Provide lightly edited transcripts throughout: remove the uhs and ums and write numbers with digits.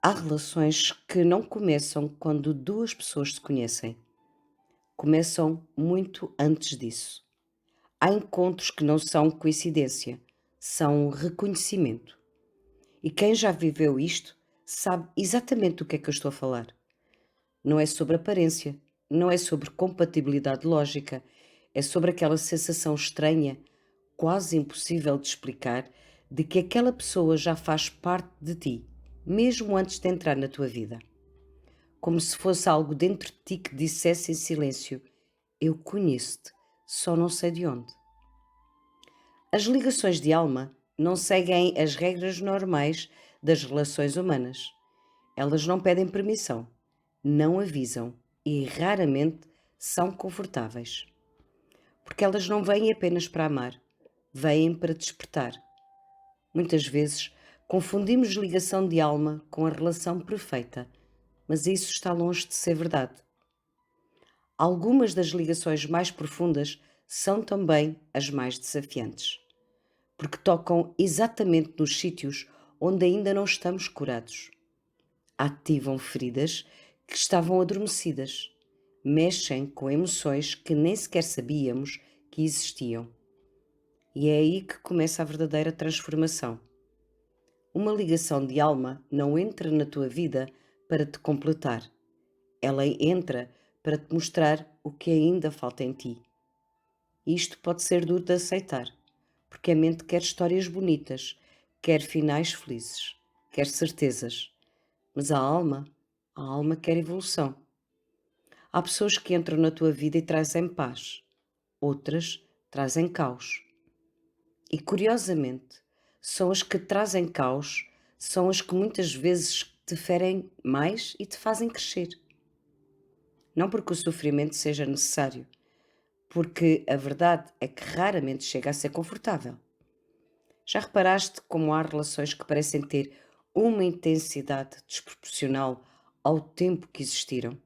Há relações que não começam quando duas pessoas se conhecem, começam muito antes disso. Há encontros que não são coincidência, são reconhecimento. E quem já viveu isto sabe exatamente do que é que eu estou a falar. Não é sobre aparência, não é sobre compatibilidade lógica, é sobre aquela sensação estranha, quase impossível de explicar, de que aquela pessoa já faz parte de ti, mesmo antes de entrar na tua vida. Como se fosse algo dentro de ti que dissesse em silêncio: Eu conheço-te, só não sei de onde. As ligações de alma não seguem as regras normais das relações humanas. Elas não pedem permissão, não avisam e raramente são confortáveis. Porque elas não vêm apenas para amar, vêm para despertar. Muitas vezes confundimos ligação de alma com a relação perfeita, mas isso está longe de ser verdade. Algumas das ligações mais profundas são também as mais desafiantes, porque tocam exatamente nos sítios onde ainda não estamos curados. Ativam feridas que estavam adormecidas, mexem com emoções que nem sequer sabíamos que existiam. E é aí que começa a verdadeira transformação. Uma ligação de alma não entra na tua vida para te completar, ela entra para te mostrar o que ainda falta em ti. E isto pode ser duro de aceitar, porque a mente quer histórias bonitas, quer finais felizes, quer certezas. Mas a alma quer evolução. Há pessoas que entram na tua vida e trazem paz, outras trazem caos. E curiosamente, são as que trazem caos, são as que muitas vezes te ferem mais e te fazem crescer. Não porque o sofrimento seja necessário, porque a verdade é que raramente chega a ser confortável. Já reparaste como há relações que parecem ter uma intensidade desproporcional ao tempo que existiram?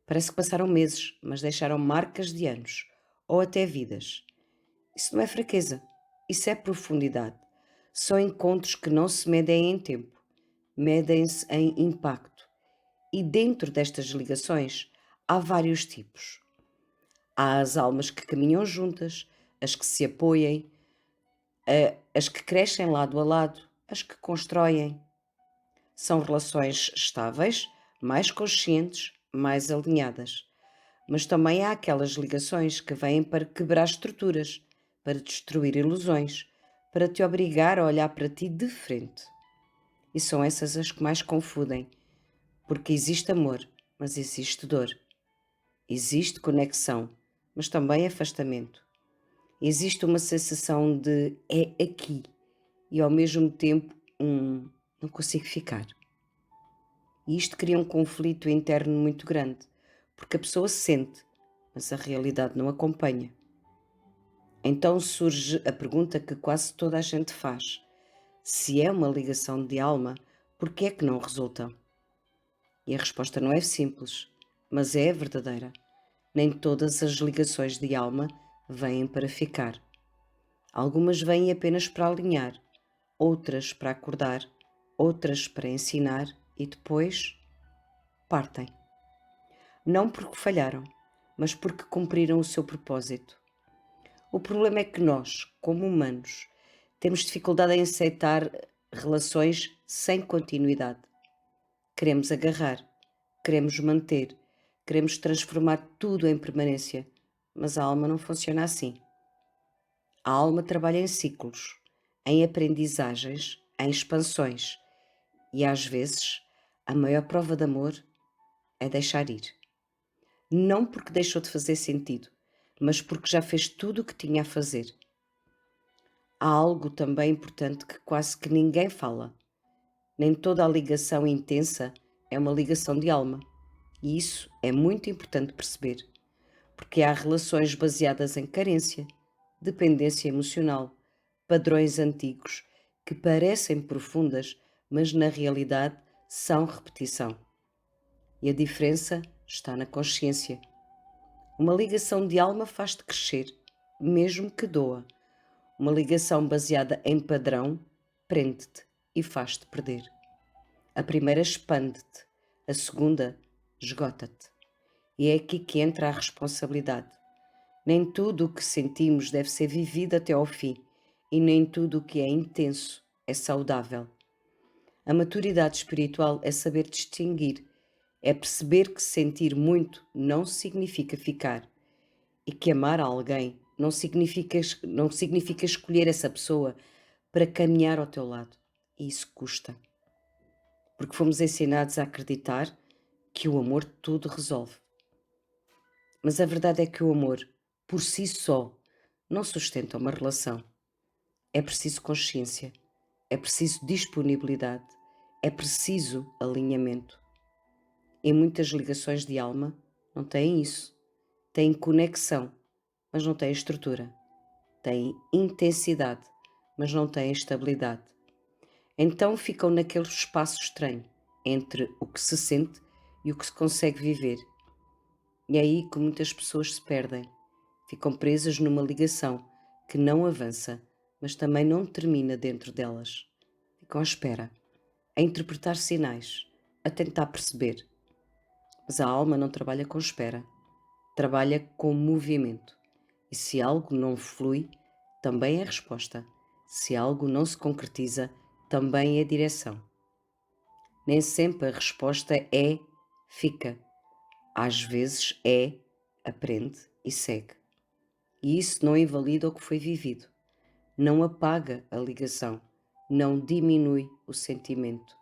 Parece que passaram meses, mas deixaram marcas de anos, ou até vidas. Isso não é fraqueza, isso é profundidade. São encontros que não se medem em tempo, medem-se em impacto. E dentro destas ligações há vários tipos. Há as almas que caminham juntas, as que se apoiam, as que crescem lado a lado, as que constroem. São relações estáveis, mais conscientes, mais alinhadas. Mas também há aquelas ligações que vêm para quebrar estruturas, para destruir ilusões, para te obrigar a olhar para ti de frente. E são essas as que mais confundem, porque existe amor, mas existe dor. Existe conexão, mas também afastamento. Existe uma sensação de é aqui e ao mesmo tempo não consigo ficar. E isto cria um conflito interno muito grande, porque a pessoa sente, mas a realidade não acompanha. Então surge a pergunta que quase toda a gente faz: se é uma ligação de alma, por que é que não resulta? E a resposta não é simples, mas é verdadeira. Nem todas as ligações de alma vêm para ficar. Algumas vêm apenas para alinhar, outras para acordar, outras para ensinar e depois partem. Não porque falharam, mas porque cumpriram o seu propósito. O problema é que nós, como humanos, temos dificuldade em aceitar relações sem continuidade. Queremos agarrar, queremos manter, queremos transformar tudo em permanência, mas a alma não funciona assim. A alma trabalha em ciclos, em aprendizagens, em expansões e às vezes a maior prova de amor é deixar ir. Não porque deixou de fazer sentido, mas porque já fez tudo o que tinha a fazer. Há algo também importante que quase que ninguém fala. Nem toda a ligação intensa é uma ligação de alma. E isso é muito importante perceber, porque há relações baseadas em carência, dependência emocional, padrões antigos que parecem profundas, mas na realidade são repetição. E a diferença está na consciência. Uma ligação de alma faz-te crescer, mesmo que doa. Uma ligação baseada em padrão prende-te e faz-te perder. A primeira expande-te, a segunda esgota-te. E é aqui que entra a responsabilidade. Nem tudo o que sentimos deve ser vivido até ao fim, e nem tudo o que é intenso é saudável. A maturidade espiritual é saber distinguir, é perceber que sentir muito não significa ficar e que amar alguém não significa escolher essa pessoa para caminhar ao teu lado. E isso custa, porque fomos ensinados a acreditar que o amor tudo resolve. Mas a verdade é que o amor, por si só, não sustenta uma relação. É preciso consciência, é preciso disponibilidade, é preciso alinhamento. E muitas ligações de alma não têm isso. Têm conexão, mas não têm estrutura. Têm intensidade, mas não têm estabilidade. Então ficam naquele espaço estranho entre o que se sente e o que se consegue viver. E é aí que muitas pessoas se perdem. Ficam presas numa ligação que não avança, mas também não termina dentro delas. Ficam à espera, a interpretar sinais, a tentar perceber. Mas a alma não trabalha com espera, trabalha com movimento. E se algo não flui, também é resposta. Se algo não se concretiza, também é direção. Nem sempre a resposta é fica. Às vezes é aprende e segue. E isso não invalida o que foi vivido. Não apaga a ligação, não diminui o sentimento.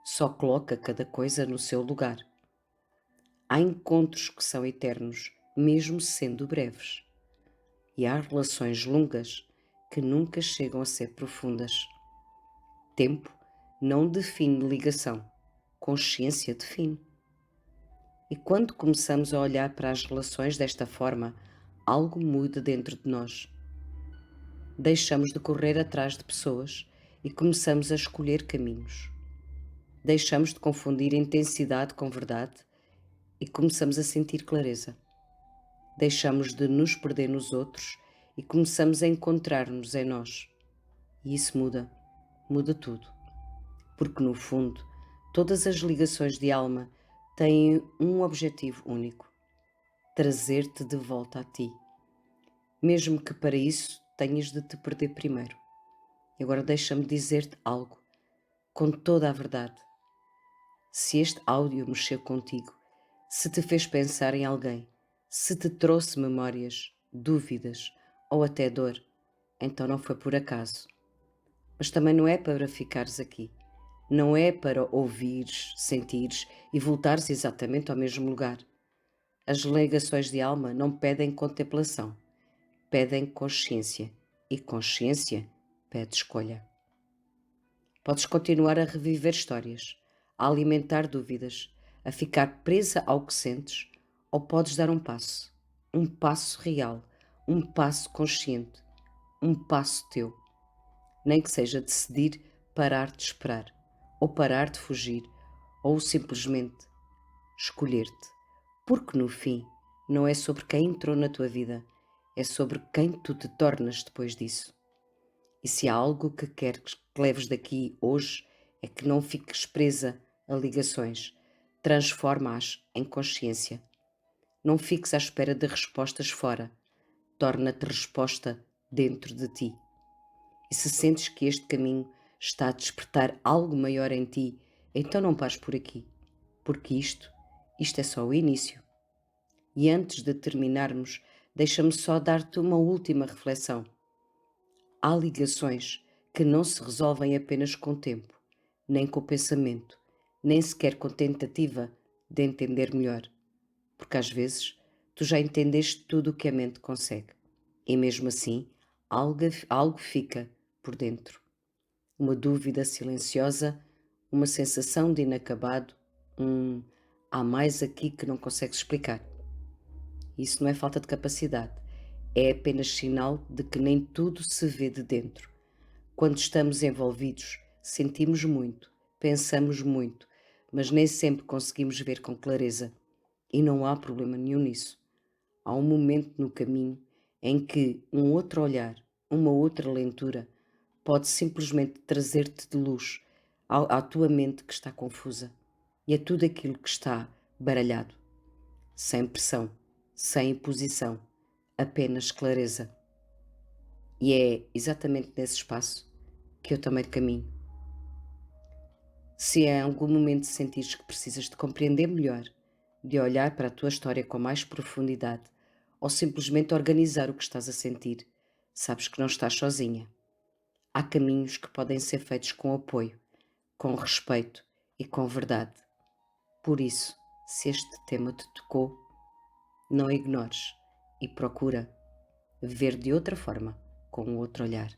Só coloca cada coisa no seu lugar. Há encontros que são eternos, mesmo sendo breves. E há relações longas que nunca chegam a ser profundas. Tempo não define ligação, consciência define. E quando começamos a olhar para as relações desta forma, algo muda dentro de nós. Deixamos de correr atrás de pessoas e começamos a escolher caminhos. Deixamos de confundir intensidade com verdade e começamos a sentir clareza. Deixamos de nos perder nos outros e começamos a encontrar-nos em nós. E isso muda tudo. Porque no fundo, todas as ligações de alma têm um objetivo único: trazer-te de volta a ti. Mesmo que para isso tenhas de te perder primeiro. E agora deixa-me dizer-te algo, com toda a verdade. Se este áudio mexeu contigo, se te fez pensar em alguém, se te trouxe memórias, dúvidas ou até dor, então não foi por acaso. Mas também não é para ficares aqui. Não é para ouvires, sentires e voltares exatamente ao mesmo lugar. As ligações de alma não pedem contemplação, pedem consciência. E consciência pede escolha. Podes continuar a reviver histórias, a alimentar dúvidas, a ficar presa ao que sentes, ou podes dar um passo real, um passo consciente, um passo teu. Nem que seja decidir parar de esperar, ou parar de fugir, ou simplesmente escolher-te. Porque no fim, não é sobre quem entrou na tua vida, é sobre quem tu te tornas depois disso. E se há algo que queres que leves daqui hoje, é que não fiques presa a ligações, transforma-as em consciência. Não fiques à espera de respostas fora, torna-te resposta dentro de ti. E se sentes que este caminho está a despertar algo maior em ti, então não pares por aqui, porque isto é só o início. E antes de terminarmos, deixa-me só dar-te uma última reflexão. Há ligações que não se resolvem apenas com o tempo, nem com o pensamento, nem sequer com tentativa de entender melhor, porque às vezes tu já entendeste tudo o que a mente consegue, e mesmo assim algo fica por dentro. Uma dúvida silenciosa, uma sensação de inacabado, há mais aqui que não consegues explicar. Isso não é falta de capacidade, é apenas sinal de que nem tudo se vê de dentro. Quando estamos envolvidos, sentimos muito, pensamos muito, mas nem sempre conseguimos ver com clareza. E não há problema nenhum nisso. Há um momento no caminho em que um outro olhar, uma outra leitura, pode simplesmente trazer-te de luz à tua mente que está confusa e a tudo aquilo que está baralhado, sem pressão, sem imposição, apenas clareza. E é exatamente nesse espaço que eu também caminho. Se em algum momento sentires que precisas de compreender melhor, de olhar para a tua história com mais profundidade, ou simplesmente organizar o que estás a sentir, sabes que não estás sozinha. Há caminhos que podem ser feitos com apoio, com respeito e com verdade. Por isso, se este tema te tocou, não ignores e procura ver de outra forma, com um outro olhar.